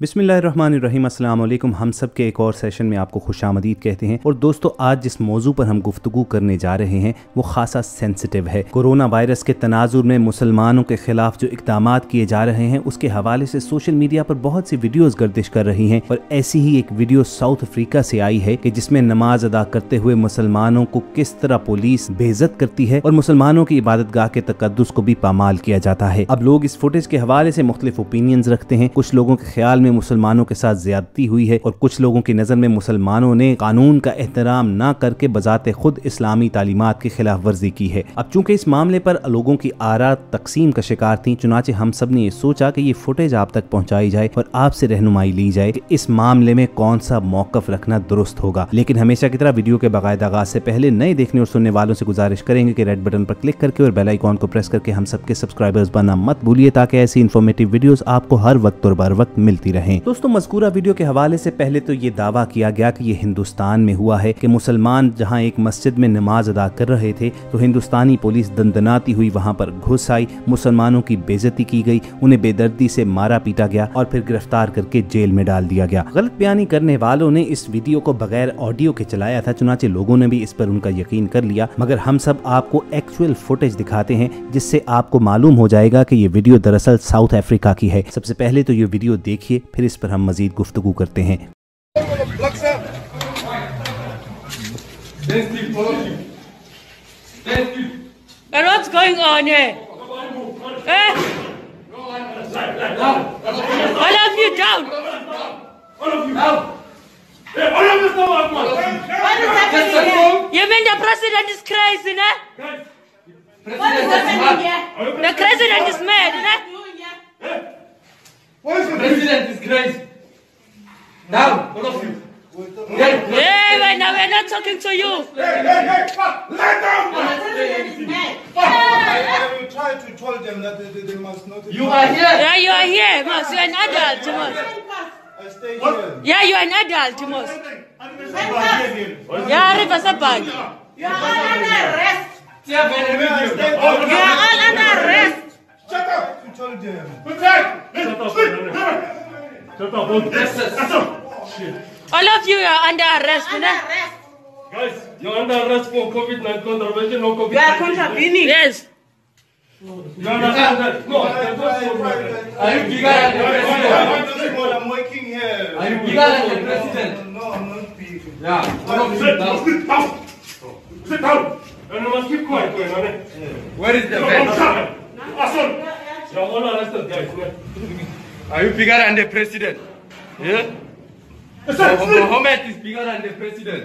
बिस्मिल्लाहिर्रहमानिर्रहीम, अस्सलाम वालेकुम। हम सब के एक और सेशन में आपको खुशामदीद कहते हैं। और दोस्तों, आज जिस मौजू पर हम गुफ्तगू करने जा रहे हैं वो खासा सेंसिटिव है। कोरोना वायरस के तनाजुर में मुसलमानों के खिलाफ जो इक़दाम किए जा रहे हैं उसके हवाले से सोशल मीडिया पर बहुत सी वीडियोस गर्दिश कर रही हैं। और ऐसी ही एक वीडियो साउथ अफ्रीका से आई है कि जिसमें नमाज अदा करते हुए मुसलमानों को किस तरह पुलिस बेइज्जत करती है और मुसलमानों की इबादतगाह के तकद्दुस को भी पामाल किया जाता है। अब लोग इस फुटेज के हवाले से मुख्तलिफ ओपिनियंस रखते हैं। कुछ लोगों के ख्याल में मुसलमानों के साथ ज्यादती हुई है और कुछ लोगों की नजर में मुसलमानों ने कानून का एहतराम न करके बजाते खुद इस्लामी तालीमात की खिलाफ वर्जी की है। अब चूंकि इस मामले पर लोगों की आरा तकसीम का शिकार थी, चुनाचे हम सब ने ये सोचा कि ये फुटेज आप तक पहुंचाई जाए और आपसे रहनुमाई ली जाए कि इस मामले में कौन सा मौकफ रखना दुरुस्त होगा। लेकिन हमेशा की तरह वीडियो के बाकायदा आगाज से पहले नए देखने और सुनने वालों से गुजारिश करेंगे कि रेड बटन पर क्लिक करके और बेल आइकॉन को प्रेस करके हम सबके सब्सक्राइबर्स बनना मत भूलिए, ताकि ऐसी इन्फॉर्मेटिव वीडियोस आपको हर वक्त और बर वक्त मिलती रहें। दोस्तों, मज़कूरा वीडियो के हवाले से पहले तो ये दावा किया गया कि ये हिंदुस्तान में हुआ है कि मुसलमान जहां एक मस्जिद में नमाज अदा कर रहे थे तो हिंदुस्तानी पुलिस दंदनाती हुई वहां पर घुस आई, मुसलमानों की बेइज्जती की गई, उन्हें बेदर्दी से मारा पीटा गया और फिर गिरफ्तार करके जेल में डाल दिया गया। गलत बयानी करने वालों ने इस वीडियो को बगैर ऑडियो के चलाया था, चुनाचे लोगों ने भी इस पर उनका यकीन कर लिया। मगर हम सब आपको एक्चुअल फुटेज दिखाते हैं जिससे आपको मालूम हो जाएगा कि ये वीडियो दरअसल साउथ अफ्रीका की है। सबसे पहले तो ये वीडियो देखिए, फिर इस पर हम मजीद गुफ्तगू करते हैं। And what's going on here? Eh? All of you down. All of you down. Hey, all of you down. What is happening here? You mean the president is crazy, ne? What is happening here? The president is mad, ne? What is the president is crazy? Now, all of you. Hey, wait, now we're not talking to you. Hey, let down. You try to tell them that they must not. You are here. Yeah, you are here, Mos. You're an adult, Mos. I stay here. Yeah, you're an adult, Mos. Yeah, reverse bag. You are all under arrest. You are all under arrest. Shut up! You told them. Shut up. All of you are under arrest, ne? Guys, you're under arrest for COVID-19 contravention or COVID-19. You are contravening. Yes. You understand that? No. Are you bigger than the president? I'm working here. Are you bigger than the president? No, I'm not big. Yeah. All of you down. Sit down. Sit down. And you must keep quiet. Where is the bench? You're all arrested, guys. Are you bigger than the president? Yeah? Mohammed is bigger than the president.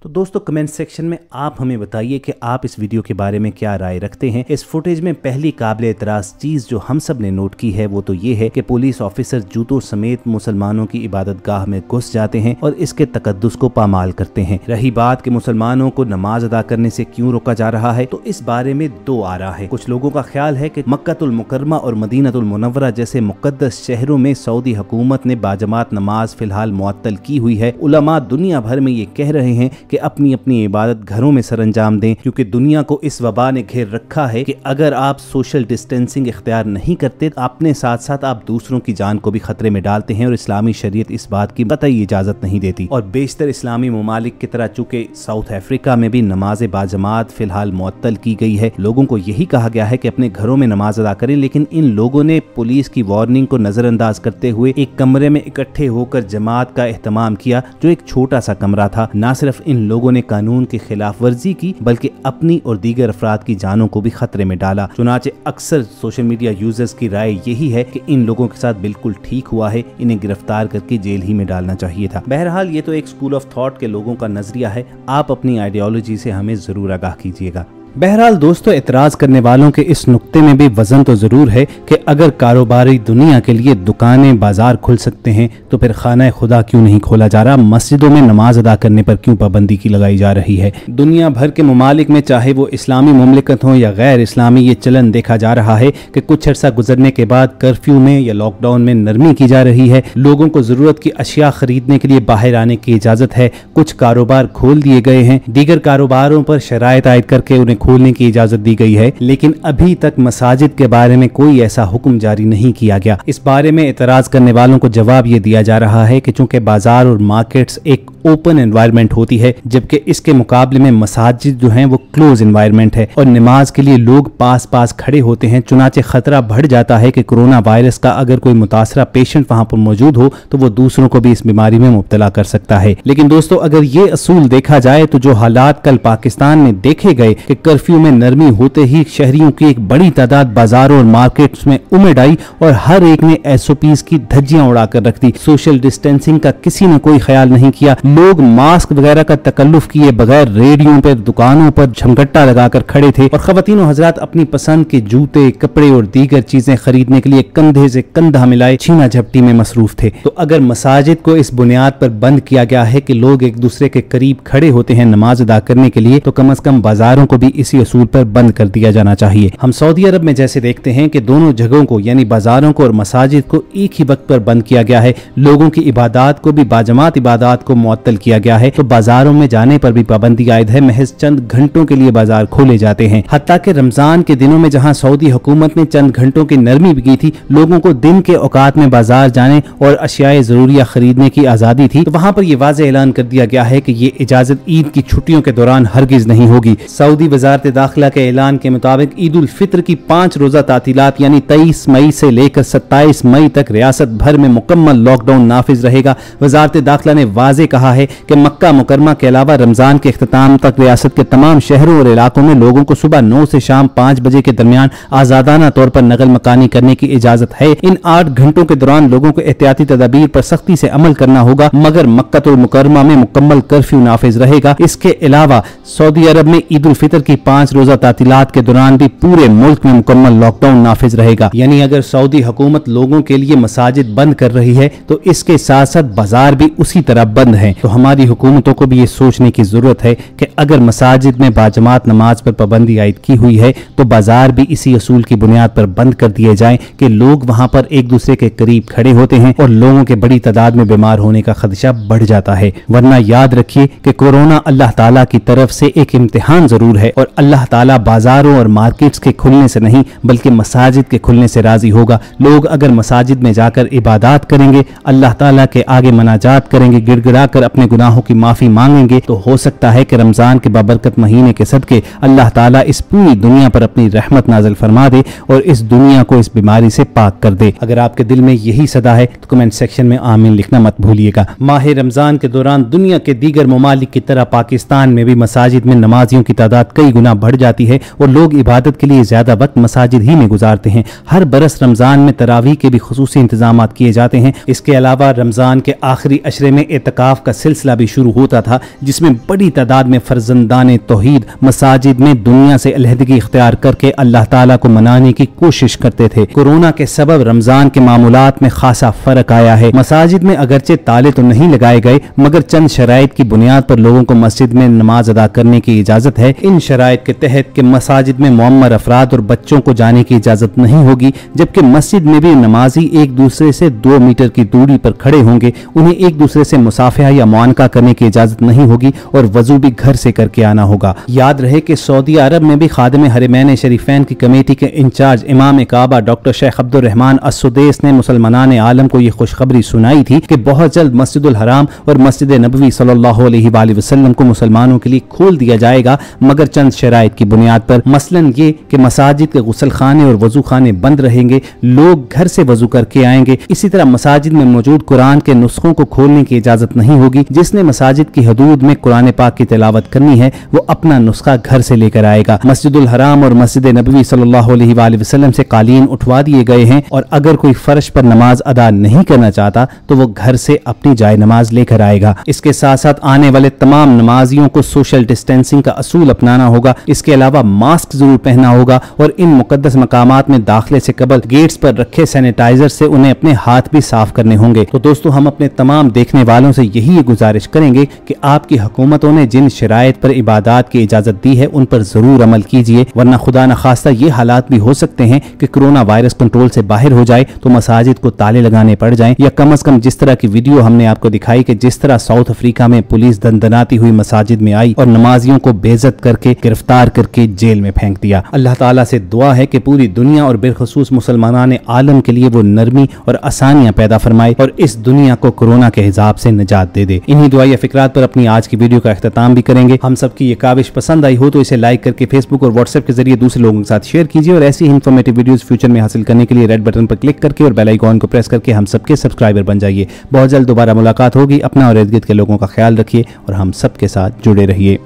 तो दोस्तों, comment section में आप हमें बताइए कि आप इस video के बारे में क्या राय रखते हैं। इस फुटेज में पहली काबिल एतराज़ चीज़ जो हम सब ने नोट की है वो तो ये है कि पुलिस ऑफिसर जूतों समेत मुसलमानों की इबादतगाह में घुस जाते हैं और इसके तकद्दुस को पामाल करते हैं। रही बात कि मुसलमानों को नमाज अदा करने से क्यों रोका जा रहा है, तो इस बारे में दो आरा है। कुछ लोगों का ख्याल है कि मक्कातुल मुकर्रमा और मदीनातुल मुनव्वरा जैसे मुक़द्दस शहरों में सऊदी हुकूमत ने बाजमात नमाज फिलहाल मुअत्तल की हुई है। उलमा दुनिया भर में ये कह रहे हैं कि अपनी अपनी इबादत घरों में सरंजाम दें, क्योंकि दुनिया को इस वबा ने घेर रखा है कि अगर आप सोशल डिस्टेंसिंग इख्तियार नहीं करते तो अपने साथ साथ आप दूसरों की जान को भी खतरे में डालते हैं और इस्लामी शरीयत इस बात की कतई इजाजत नहीं देती। और बेशतर इस्लामी ममालिक की तरह चूंकि साउथ अफ्रीका में भी नमाज बाजमात फिलहाल मुअत्तल की गई है, लोगों को यही कहा गया है कि अपने घरों में नमाज अदा करें। लेकिन इन लोगों ने पुलिस की वार्निंग को नजरअंदाज करते हुए एक कमरे में इकट्ठे होकर जमात का एहतमाम किया, जो एक छोटा सा कमरा था। न सिर्फ इन लोगों ने कानून की खिलाफ वर्जी की बल्कि अपनी और दीगर अफराद की जानों को भी खतरे में डाला। चुनाचे अक्सर सोशल मीडिया यूजर्स की राय यही है कि इन लोगों के साथ बिल्कुल ठीक हुआ है, इन्हें गिरफ्तार करके जेल ही में डालना चाहिए था। बहरहाल ये तो एक स्कूल ऑफ थॉट के लोगों का नजरिया है, आप अपनी आइडियोलॉजी से हमें जरूर आगाह कीजिएगा। बहरहाल दोस्तों, एतराज करने वालों के इस नुक्ते में भी वजन तो जरूर है कि अगर कारोबारी दुनिया के लिए दुकानें बाजार खुल सकते हैं तो फिर खाना खुदा क्यों नहीं खोला जा रहा, मस्जिदों में नमाज अदा करने पर क्यों पाबंदी की लगाई जा रही है। दुनिया भर के ममालिक में चाहे वो इस्लामी मुमलिकत हो या गैर इस्लामी, ये चलन देखा जा रहा है कि कुछ अर्सा गुजरने के बाद कर्फ्यू में या लॉकडाउन में नरमी की जा रही है। लोगों को जरूरत की अशिया खरीदने के लिए बाहर आने की इजाजत है। कुछ कारोबार खोल दिए गए हैं, दीगर कारोबारों पर शराइत आयद करके उन्हें खोलने की इजाजत दी गई है, लेकिन अभी तक मसाजिद के बारे में कोई ऐसा हुक्म जारी नहीं किया गया। इस बारे में एतराज करने वालों को जवाब ये दिया जा रहा है कि चूंकि बाजार और मार्केट्स एक ओपन एनवायरनमेंट होती है, जबकि इसके मुकाबले में मसाजिद जो हैं वो क्लोज एनवायरनमेंट है और नमाज के लिए लोग पास पास खड़े होते हैं। चुनाचे खतरा बढ़ जाता है कि कोरोना वायरस का अगर कोई मुतासरा पेशेंट वहां पर मौजूद हो तो वो दूसरों को भी इस बीमारी में मुब्तला कर सकता है। लेकिन दोस्तों, अगर ये असूल देखा जाए तो जो हालात कल पाकिस्तान में देखे गए कि कर्फ्यू में नरमी होते ही शहरियों की एक बड़ी तादाद बाजारों और मार्केट्स में उमड़ आई और हर एक ने SOPs की धज्जियां उड़ाकर रख दी। सोशल डिस्टेंसिंग का किसी ने कोई ख्याल नहीं किया। लोग मास्क वगैरह का तकल्लुफ किए बगैर रेडियो पर, दुकानों पर झमघट्टा लगाकर खड़े थे और खवातीन और हजरात अपनी पसंद के जूते, कपड़े और दीगर चीजें खरीदने के लिए कंधे से कंधा मिलाए छीना झपटी में मसरूफ थे। तो अगर मसाजिद को इस बुनियाद पर बंद किया गया है कि लोग एक दूसरे के करीब खड़े होते हैं नमाज अदा करने के लिए, तो कम अज कम बाजारों को भी इसी असूल पर बंद कर दिया जाना चाहिए। हम सऊदी अरब में जैसे देखते हैं कि दोनों जगहों को यानी बाजारों को और मसाजिद को एक ही वक्त पर बंद किया गया है। लोगों की इबादत को भी बाजमात इबादत को मुअत्तल किया गया है, तो बाजारों में जाने पर भी पाबंदी आयद है। महज चंद घंटों के लिए बाजार खोले जाते हैं। हत्ता कि रमजान के दिनों में जहां सऊदी हुकूमत ने चंद घंटों की नरमी भी की थी, लोगों को दिन के औकात में बाजार जाने और अशियाए जरूरिया खरीदने की आजादी थी, तो वहां पर यह वाज़ेह ऐलान कर दिया गया है कि ये इजाजत ईद की छुट्टियों के दौरान हरगिज नहीं होगी। सऊदी वजारत दाखिला के ऐलान के मुताबिक ईद उल फित्र की 5 रोजा तातीलात यानी 23 मई से लेकर 27 मई तक रियासत भर में मुकम्मल लॉकडाउन नाफिज रहेगा। वजारत दाखिला ने वाज़ेह कहा है कि मक्का मुकरमा के अलावा रमजान के इख्तिताम तक रियासत के तमाम शहरों और इलाकों में लोगों को सुबह 9 से शाम 5 बजे के दरमियान आजादाना तौर पर नकल मकानी करने की इजाजत है। इन 8 घंटों के दौरान लोगों को एहतियाती तदाबीर पर सख्ती से अमल करना होगा, मगर मक्कातुल मुकरमा में मुकम्मल कर्फ्यू नाफिज रहेगा। इसके अलावा सऊदी अरब में ईद उल फितर की 5 रोजा तातीलात के दौरान भी पूरे मुल्क में मुकम्मल लॉकडाउन नाफिज रहेगा। यानी अगर सऊदी हुकूमत लोगों के लिए मसाजिद बंद कर रही है तो इसके साथ साथ बाजार भी उसी तरह बंद है। तो हमारी हुकूमतों को भी ये सोचने की जरूरत है कि अगर मसाजिद में बाजमात नमाज पर पाबंदी आयद की हुई है तो बाजार भी इसी असूल की बुनियाद पर बंद कर दिए जाएं कि लोग वहां पर एक दूसरे के करीब खड़े होते हैं और लोगों के बड़ी तादाद में बीमार होने का खदशा बढ़ जाता है। वरना याद रखिए कि कोरोना अल्लाह ताला की तरफ से एक इम्तिहान जरूर है और अल्लाह ताला बाजारों और मार्केट्स के खुलने से नहीं बल्कि मसाजिद के खुलने से राजी होगा। लोग अगर मसाजिद में जाकर इबादत करेंगे, अल्लाह ताला के आगे मनाजात करेंगे, गिड़गिड़ा कर अपने गुनाहों की माफी मांगेंगे, तो हो सकता है कि रमजान के बाबरकत महीने के सदके अल्लाह ताला इस पूरी दुनिया पर अपनी रहमत नाजिल फरमा दे और इस दुनिया को इस बीमारी से पाक कर दे। अगर आपके दिल में यही सदा है तो कमेंट सेक्शन में आमीन लिखना मत भूलिएगा। माह रमजान के दौरान दुनिया के दीगर ममालिक की तरह पाकिस्तान में भी मसाजिद में नमाजियों की तादाद कई गुना बढ़ जाती है और लोग इबादत के लिए ज्यादा वक्त मसाजिद ही में गुजारते हैं। हर बरस रमजान में तरावीह के भी खुसूसी इंतजाम किए जाते हैं। इसके अलावा रमजान के आखिरी अशरे में एतकाफ का सिलसिला भी शुरू होता था, जिसमें बड़ी तादाद में फर्जंदान तौहीद मसाजिद में दुनिया से अलहदगी इख्तियार करके अल्लाह ताला को मनाने की कोशिश करते थे। कोरोना के सबब रमजान के मामूलात में खासा फर्क आया है। मसाजिद में अगरचे ताले तो नहीं लगाए गए, मगर चंद शराइत की बुनियाद पर लोगों को मस्जिद में नमाज अदा करने की इजाजत है। इन शराइत के तहत कि मसाजिद में मुअम्मर अफराद और बच्चों को जाने की इजाजत नहीं होगी, जबकि मस्जिद में भी नमाजी एक दूसरे से 2 मीटर की दूरी पर खड़े होंगे। उन्हें एक दूसरे से मुसाफिहा या मुआनका करने की इजाजत नहीं होगी और वजू भी घर से करके आना होगा। याद रहे कि सऊदी अरब में भी खादिम हरमैन शरीफैन की कमेटी के इंचार्ज इमाम काबा डॉक्टर शेख अब्दुल रहमान अस्सुदैस ने मुसलमानान आलम को यह खुशखबरी सुनाई थी कि बहुत जल्द मस्जिदुल हराम और मस्जिद नबवी सल्लल्लाहु अलैहि वसल्लम को मुसलमानों के लिए खोल दिया जाएगा, मगर चंद शराइत की बुनियाद पर। मसलन ये कि मसाजिद के गुसल खाने और वजू खाने बंद रहेंगे, लोग घर से वजू करके आएंगे। इसी तरह मसाजिद में मौजूद कुरान के नुस्खों को खोलने की इजाजत नहीं होगी। जिसने मसाजिद की हदूद में कुरान पाक की तिलावत करनी है वो अपना नुस्खा घर से लेकर आएगा। मस्जिदुल हराम और मस्जिद नबवी सल्लल्लाहु अलैहि वसल्लम से कालीन उठवा दिए गए हैं और अगर कोई फर्श पर नमाज अदा नहीं करना चाहता तो वो घर से अपनी जाए नमाज लेकर आएगा। इसके साथ साथ आने वाले तमाम नमाजियों को सोशल डिस्टेंसिंग का असूल अपनाना होगा। इसके अलावा मास्क जरूर पहनना होगा और इन मुकद्दस मकामात में दाखिले से कबल गेट्स पर रखे सैनिटाइजर से उन्हें अपने हाथ भी साफ करने होंगे। तो दोस्तों, हम अपने तमाम देखने वालों से यही गुजारिश करेंगे कि आपकी हुकूमतों ने जिन शराइत पर इबादत की इजाजत दी है उन पर जरूर अमल कीजिए, वरना खुदा न खास्ता ये हालात भी हो सकते हैं कि कोरोना वायरस कंट्रोल से बाहर हो जाए तो मसाजिद को ताले लगाने पड़ जाएं, या कम से कम जिस तरह की वीडियो हमने आपको दिखाई कि जिस तरह साउथ अफ्रीका में पुलिस दंदनाती हुई मसाजिद में आई और नमाजियों को बेइज्जत करके गिरफ्तार करके जेल में फेंक दिया। अल्लाह ताला से दुआ है कि पूरी दुनिया और बिलखुसूस मुसलमानान आलम के लिए वो नरमी और आसानियां पैदा फरमाए और इस दुनिया को कोरोना के हिसाब से निजात दे दे। इन्हीं दुआई फिक्रात पर अपनी आज की वीडियो का अख्ताम भी करेंगे। हम सबकी ये काविश पसंद आई हो तो इसे लाइक करके फेसबुक और व्हाट्सएप के जरिए दूसरे लोगों के साथ शेयर कीजिए, और ऐसी इन्फॉर्मेटिव वीडियोस फ्यूचर में हासिल करने के लिए रेड बटन पर क्लिक करके और बेल आइकॉन को प्रेस करके हम सबके सब्सक्राइबर बन जाइए। बहुत जल्द दोबारा मुलाकात होगी। अपना और इर्द गिर्द के लोगों का ख्याल रखिए और हम सबके साथ जुड़े रहिए।